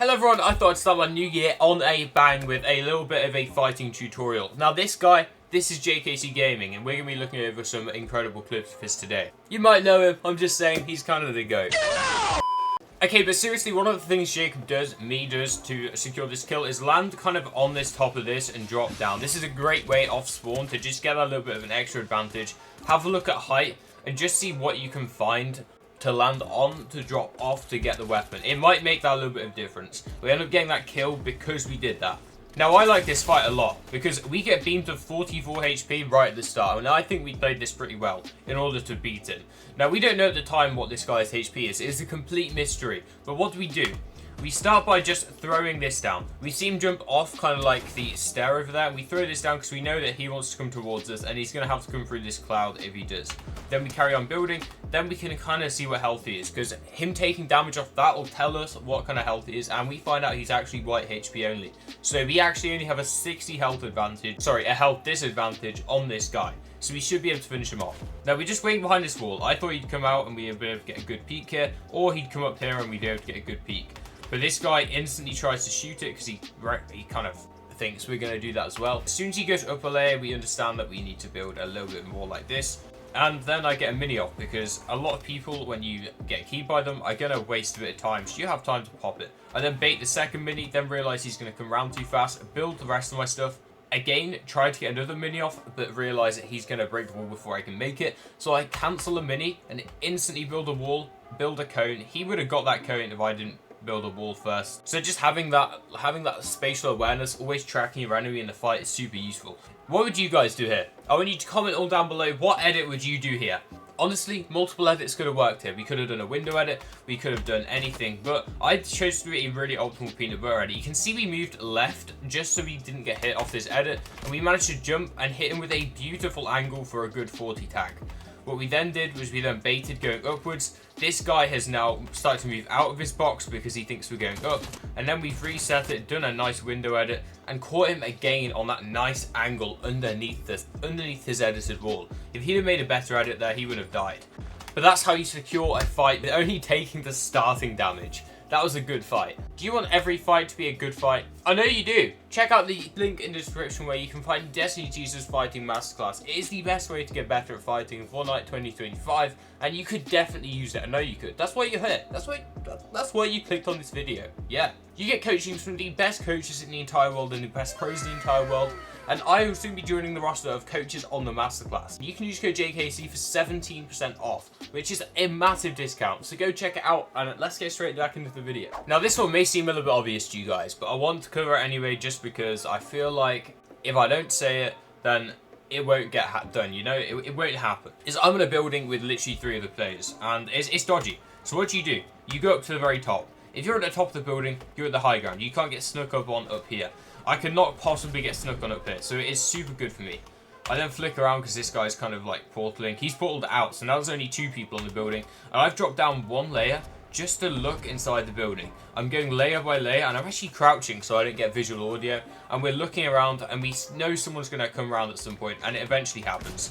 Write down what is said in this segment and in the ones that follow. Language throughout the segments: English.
Hello everyone, I thought I'd start my new year on a bang with a little bit of a fighting tutorial. Now this is JKC Gaming, and we're going to be looking over some incredible clips of his today. You might know him, I'm just saying, he's kind of the GOAT. Okay, but seriously, one of the things Jacob does to secure this kill is land kind of on this top of this and drop down. This is a great way off spawn to just get a little bit of an extra advantage. Have a look at height and just see what you can find to land on, to drop off, to get the weapon. It might make that a little bit of difference. We end up getting that kill because we did that. Now, I like this fight a lot because we get beamed to 44 HP right at the start, and I think we played this pretty well in order to beat him. Now, we don't know at the time what this guy's HP is. It is a complete mystery. But what do? We start by just throwing this down. We see him jump off kind of like the stair over there, and we throw this down because we know that he wants to come towards us, and he's going to have to come through this cloud if he does. Then we carry on building. Then we can kind of see what health he is, because him taking damage off that will tell us what kind of health he is, and we find out he's actually white HP only. So we actually only have a 60 health advantage, sorry, a health disadvantage on this guy. So we should be able to finish him off. Now, we're just waiting behind this wall. I thought he'd come out and we'd be able to get a good peek here, or he'd come up here and we'd be able to get a good peek. But this guy instantly tries to shoot it because he kind of thinks we're going to do that as well. As soon as he goes up a layer, we understand that we need to build a little bit more like this. And then I get a mini off because a lot of people, when you get keyed by them, are going to waste a bit of time. So you have time to pop it. I then bait the second mini, then realize he's going to come around too fast, build the rest of my stuff. Again, try to get another mini off, but realize that he's going to break the wall before I can make it. So I cancel a mini and instantly build a wall, build a cone. He would have got that cone if I didn't build a wall first. So just having that spatial awareness, always tracking your enemy in the fight, is super useful. What would you guys do here? I want you to comment all down below, what edit would you do here? Honestly, multiple edits could have worked here. We could have done a window edit, we could have done anything, but I chose to do a really optimal peanut butter edit. You can see we moved left just so we didn't get hit off this edit, and we managed to jump and hit him with a beautiful angle for a good 40 tag. What we then did was we then baited going upwards. This guy has now started to move out of his box because he thinks we're going up. And then we've reset it, done a nice window edit, and caught him again on that nice angle underneath his edited wall. If he'd have made a better edit there, he would have died. But that's how you secure a fight with only taking the starting damage. That was a good fight. Do you want every fight to be a good fight? I know you do. Check out the link in the description where you can find Destiny 2's Fighting Masterclass. It is the best way to get better at fighting in Fortnite 2025, and you could definitely use it. I know you could. That's why you're here. That's why you clicked on this video. Yeah. You get coaching from the best coaches in the entire world and the best pros in the entire world. And I will soon be joining the roster of coaches on the Masterclass. You can use code JKC for 17% off, which is a massive discount. So go check it out, and let's get straight back into the video. Now, this one may seem a little bit obvious to you guys, but I want to cover it anyway just because I feel like if I don't say it, then it won't get done, you know? It won't happen. I'm in a building with literally 3 other players, and it's dodgy. So what do? You go up to the very top. If you're at the top of the building, you're at the high ground. You can't get snuck up on up here. I could not possibly get snuck on up here, so it is super good for me. I then flick around because this guy's kind of like portaling. He's portaled out, so now there's only 2 people in the building. And I've dropped down 1 layer just to look inside the building. I'm going layer by layer, and I'm actually crouching so I don't get visual audio. And we're looking around, and we know someone's going to come around at some point, and it eventually happens.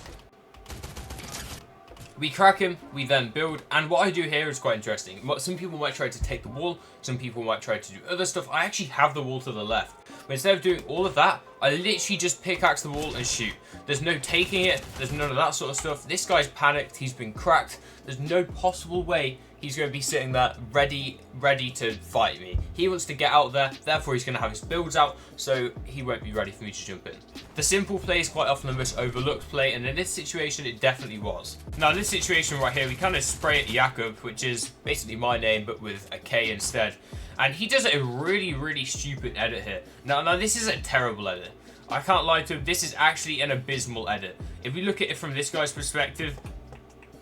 We crack him, we then build, and what I do here is quite interesting. Some people might try to take the wall, some people might try to do other stuff. I actually have the wall to the left. But instead of doing all of that, I literally just pickaxe the wall and shoot. There's no taking it, there's none of that sort of stuff. This guy's panicked, he's been cracked. There's no possible way he's going to be sitting there ready to fight me. He wants to get out there, therefore he's going to have his builds out, so he won't be ready for me to jump in. The simple play is quite often the most overlooked play, and in this situation it definitely was. Now, in this situation right here, we kind of spray at Jakob, which is basically my name but with a K instead. And he does a really stupid edit here. Now this is a terrible edit. I can't lie to him, this is actually an abysmal edit. If we look at it from this guy's perspective,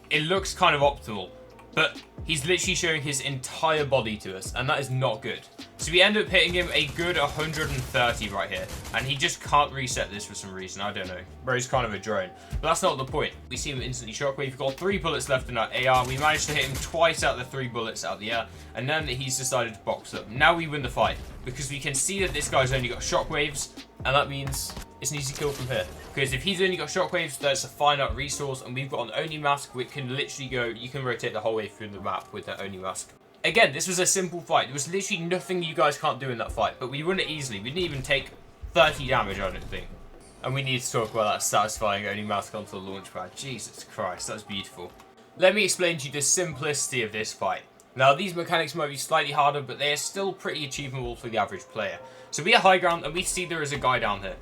it looks kind of optimal. But he's literally showing his entire body to us, and that is not good. So we end up hitting him a good 130 right here, and he just can't reset this for some reason. I don't know. Bro's kind of a drone. But that's not the point. We see him instantly shockwave. We've got 3 bullets left in our AR. We managed to hit him twice out of the 3 bullets out of the air, and then he's decided to box up. Now we win the fight, because we can see that this guy's only got shockwaves, and that means it's an easy kill from here. Because if he's only got shockwaves, that's a finite resource, and we've got an Oni mask which can literally go, you can rotate the whole way through the map with that Oni mask. Again, this was a simple fight. There was literally nothing you guys can't do in that fight, but we won it easily. We didn't even take 30 damage, I don't think. And we need to talk about that satisfying only mouse console launchpad. Jesus Christ, that's beautiful. Let me explain to you the simplicity of this fight. Now, these mechanics might be slightly harder, but they are still pretty achievable for the average player. So we are high ground, and we see there is a guy down here.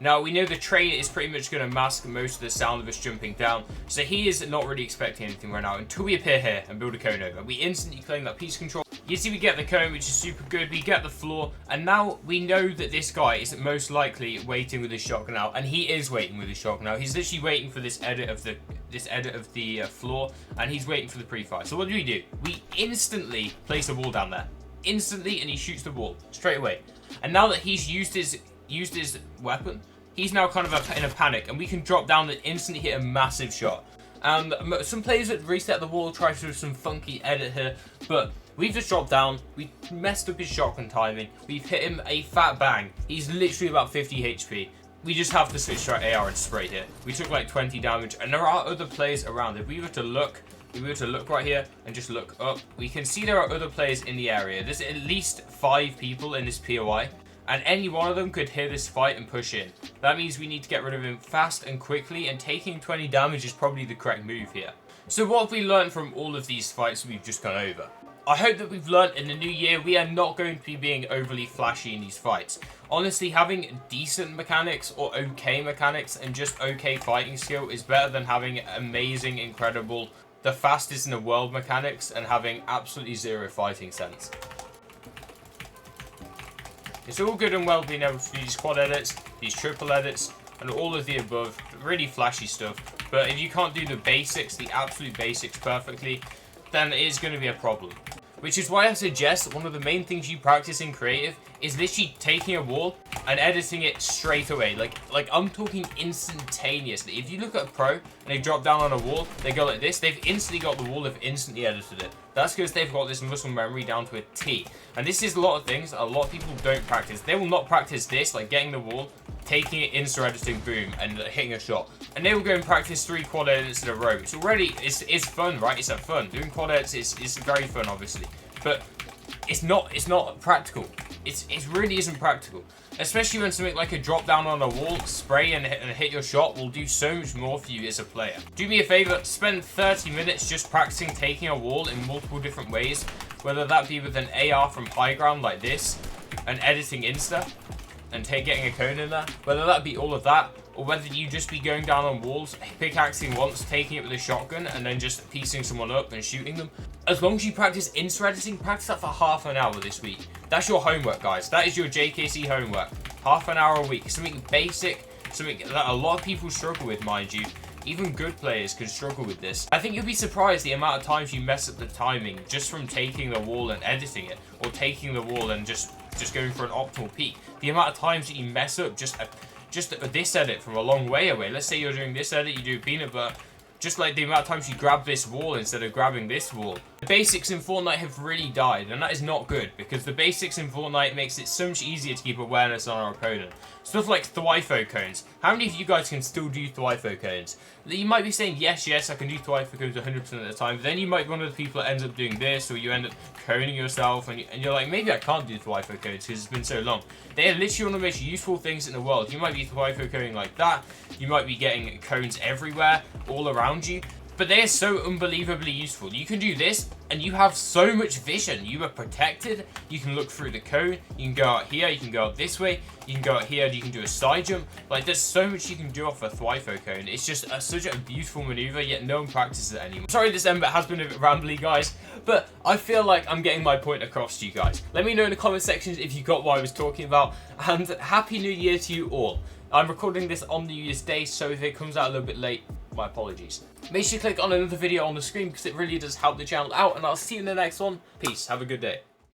Now, we know the train is pretty much going to mask most of the sound of us jumping down, so he is not really expecting anything right now until we appear here and build a cone over. We instantly claim that piece control. You see, we get the cone, which is super good. We get the floor, and now we know that this guy is most likely waiting with his shotgun out, and he is waiting with his shotgun out. He's literally waiting for this edit of the floor, and he's waiting for the pre-fire. So what do? We instantly place a wall down there, instantly, and he shoots the wall straight away. And now that he's used his weapon, he's now kind of in a panic, and we can drop down and instantly hit a massive shot. And some players that reset the wall try to do some funky edit here, but we've just dropped down, we messed up his shotgun timing, we've hit him a fat bang. He's literally about 50 HP. We just have to switch to our AR and spray here. We took like 20 damage, and there are other players around. If we were to look right here and just look up, we can see there are other players in the area. There's at least 5 people in this POI. And any one of them could hear this fight and push in. That means we need to get rid of him fast and quickly, and taking 20 damage is probably the correct move here. So what have we learned from all of these fights we've just gone over? I hope that we've learned in the new year we are not going to be being overly flashy in these fights. Honestly, having decent mechanics or okay mechanics and just okay fighting skill is better than having amazing, incredible, the fastest in the world mechanics and having absolutely zero fighting sense. It's all good and well being able to do these quad edits, these triple edits, and all of the above, really flashy stuff. But if you can't do the basics, the absolute basics perfectly, then it is going to be a problem. Which is why I suggest one of the main things you practice in creative is literally taking a wall and editing it straight away. Like I'm talking instantaneously. If you look at a pro and they drop down on a wall, they go like this, they've instantly got the wall, they've instantly edited it. That's because they've got this muscle memory down to a T. And this is a lot of things a lot of people don't practice. They will not practice this, like getting the wall, taking it, insta editing, boom, and hitting a shot. And they will go and practice 3 quad edits in a row. It's already, it's fun, right? It's fun. Doing quad edits is very fun, obviously. But it's not practical. It really isn't practical. Especially when something like a drop down on a wall, spray and hit your shot will do so much more for you as a player. Do me a favor, spend 30 minutes just practicing taking a wall in multiple different ways. Whether that be with an AR from high ground like this, and editing insta, and getting a cone in there. Whether that be all of that, or whether you just be going down on walls, pickaxing once, taking it with a shotgun, and then just piecing someone up and shooting them. As long as you practice insta editing, practice that for half an hour this week. That's your homework, guys. That is your JKC homework. Half an hour a week. Something basic, something that a lot of people struggle with, mind you. Even good players can struggle with this. I think you'll be surprised the amount of times you mess up the timing just from taking the wall and editing it, or taking the wall and just going for an optimal peak. The amount of times that you mess up just this edit from a long way away. Let's say you're doing this edit, you do peanut butter. Just like the amount of times you grab this wall instead of grabbing this wall. The basics in Fortnite have really died, and that is not good, because the basics in Fortnite makes it so much easier to keep awareness on our opponent. Stuff like Thwifo cones. How many of you guys can still do Thwifo cones? You might be saying, yes, I can do Thwifo cones 100% of the time, but then you might be one of the people that ends up doing this, or you end up coning yourself, and you're like, maybe I can't do Thwifo cones because it's been so long. They are literally one of the most useful things in the world. You might be Thwifo coning like that, you might be getting cones everywhere, all around you, but they are so unbelievably useful. You can do this, and you have so much vision. You are protected. You can look through the cone. You can go out here. You can go out this way. You can go out here. You can do a side jump. Like, there's so much you can do off a Thwifo cone. It's just such a beautiful maneuver, yet no one practices it anymore. Sorry this embed has been a bit rambly, guys, but I feel like I'm getting my point across to you guys. Let me know in the comment sections if you got what I was talking about, and Happy New Year to you all. I'm recording this on New Year's Day, so if it comes out a little bit late, my apologies. Make sure you click on another video on the screen because it really does help the channel out, and I'll see you in the next one. Peace. Have a good day.